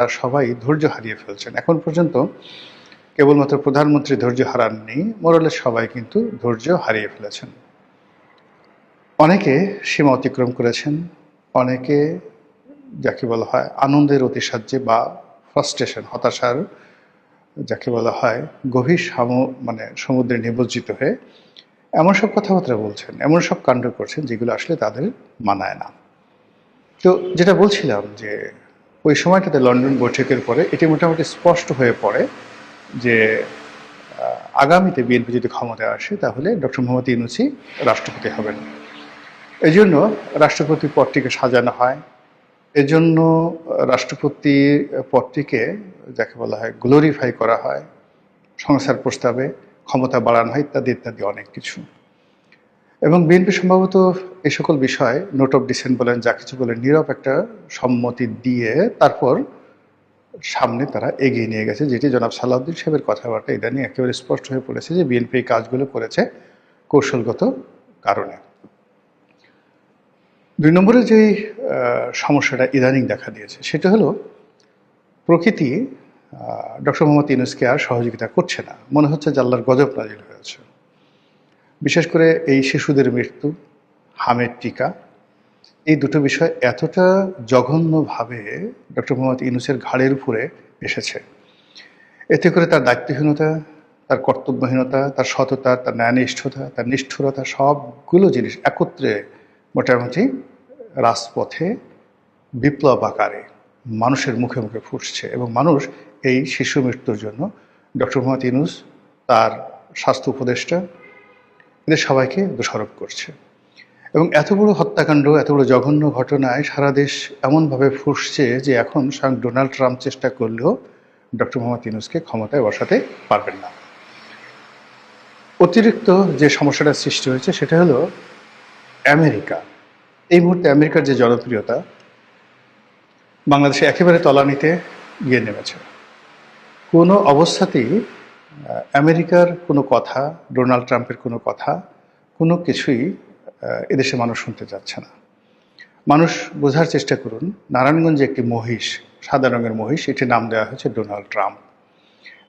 সবাই ধৈর্য হারিয়ে ফেলছেন। এখন পর্যন্ত কেবলমাত্র প্রধানমন্ত্রী ধৈর্য হারাননি, মোরালেস সবাই কিন্তু ধৈর্য হারিয়ে ফেলেছেন। অনেকে সীমা অতিক্রম করেছেন, অনেকে যাকে বলা হয় আনন্দের অতিসাহ্যে বা ফ্রাস্ট্রেশন, হতাশার যাকে বলা হয় গভীর সমুদ্রে নিমজ্জিত হয়ে এমন সব কথাবার্তা বলছেন, এমন সব কাণ্ড করছেন যেগুলো আসলে তাদের মানায় না। তো যেটা বলছিলাম যে ওই সময়টাতে লন্ডন বৈঠকের পরে এটি মোটামুটি স্পষ্ট হয়ে পড়ে যে আগামীতে বিএনপি যদি ক্ষমতায় আসে তাহলে ডক্টর মোহাম্মদ ইউনূসই রাষ্ট্রপতি হবেন। এই জন্য রাষ্ট্রপতি পদটিকে সাজানো হয়, এজন্য রাষ্ট্রপতি পদটিকে যাকে বলা হয় গ্লোরিফাই করা হয়, সংস্কার প্রস্তাবে ক্ষমতা বাড়ানো হয়, ইত্যাদি ইত্যাদি অনেক কিছু। এবং বিএনপি সম্ভবত এই সকল বিষয় নোট অফ ডিসেন্ট বলেন, যা কিছু বলেন, নীরব একটা সম্মতি দিয়ে তারপর সামনে তারা এগিয়ে নিয়ে গেছে, যেটি জনাব সালাউদ্দিন সাহেবের কথাবার্তা ইদানিং একেবারে স্পষ্ট হয়ে পড়েছে যে বিএনপি এই কাজগুলো করেছে কৌশলগত কারণে। ২ নম্বরে যেই সমস্যাটা ইদানিং দেখা দিয়েছে সেটা হলো প্রকৃতি ডক্টর মোহাম্মদ ইউনূসকে আর সহযোগিতা করছে না। মনে হচ্ছে যে আল্লাহর গজব নাজিল হয়েছে। বিশেষ করে এই শিশুদের মৃত্যু, হামের টিকা, এই দুটো বিষয় এতটা জঘন্যভাবে ডক্টর মোহাম্মদ ইউনূসের ঘাড়ের উপরে এসেছে, এতে করে তার দায়িত্বহীনতা, তার কর্তব্যহীনতা, তার সততা, তার ন্যায়নিষ্ঠতা, তার নিষ্ঠুরতা, সবগুলো জিনিস একত্রে মোটামুটি রাজপথে বিপ্লব আকারে মানুষের মুখে মুখে ফুটছে। এবং মানুষ এই শিশু মৃত্যুর জন্য ডক্টর মোহাম্মদ ইউনূস, তার স্বাস্থ্য উপদেষ্টা, এদের সবাইকে দোষারোপ করছে। এবং এত বড় হত্যাকাণ্ড, এত বড় জঘন্য ঘটনায় সারা দেশ এমনভাবে ফুঁসছে যে এখন স্বয়ং ডোনাল্ড ট্রাম্প চেষ্টা করলেও ডক্টর মোহাম্মদ ইউনূসকে ক্ষমতায় বসাতে পারবেন না। অতিরিক্ত যে সমস্যাটা সৃষ্টি হয়েছে সেটা হলো আমেরিকা। এই মুহূর্তে আমেরিকার যে জনপ্রিয়তা বাংলাদেশে একেবারে তলানিতে গিয়ে নেমেছে। কোনো অবস্থাতেই আমেরিকার কোনো কথা, ডোনাল্ড ট্রাম্পের কোনো কথা, কোনো কিছুই এদেশে মানুষ শুনতে যাচ্ছে না। মানুষ বোঝার চেষ্টা করুন, নারায়ণগঞ্জে একটি মহিষ, সাদা রঙের মহিষ, এটির নাম দেওয়া হয়েছে ডোনাল্ড ট্রাম্প।